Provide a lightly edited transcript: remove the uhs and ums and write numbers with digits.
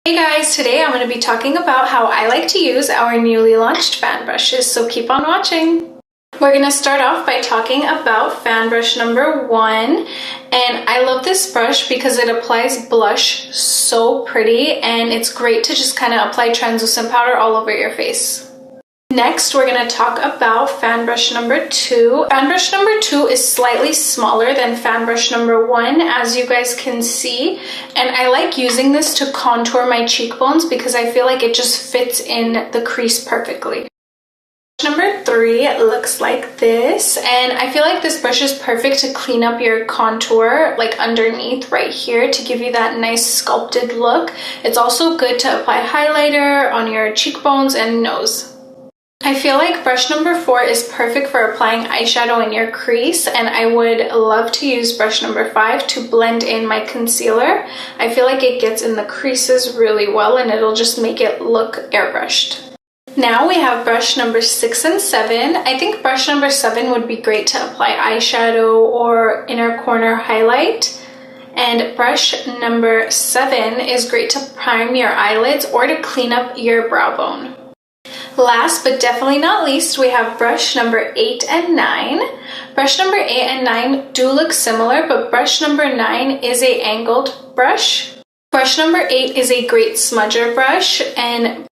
Hey guys, today I'm going to be talking about how I like to use our newly launched fan brushes, so keep on watching. We're going to start off by talking about fan brush number 1, and I love this brush because it applies blush so pretty, and it's great to just kind of apply translucent powder all over your face. Next, we're going to talk about fan brush number 2. Fan brush number 2 is slightly smaller than fan brush number 1, as you guys can see, and I like using this to contour my cheekbones because I feel like it just fits in the crease perfectly. Number 3 looks like this, and I feel like this brush is perfect to clean up your contour, like underneath right here, to give you that nice sculpted look. It's also good to apply highlighter on your cheekbones and nose. I feel like brush number 4 is perfect for applying eyeshadow in your crease, and I would love to use brush number 5 to blend in my concealer. I feel like it gets in the creases really well and it'll just make it look airbrushed. Now we have brush number 6 and 7. I think brush number 7 would be great to apply eyeshadow or inner corner highlight. And brush number 7 is great to prime your eyelids or to clean up your brow bone. Last but definitely not least, we have brush number 8 and 9. Brush number 8 and 9 do look similar, but brush number 9 is a angled brush. Brush number 8 is a great smudger brush, and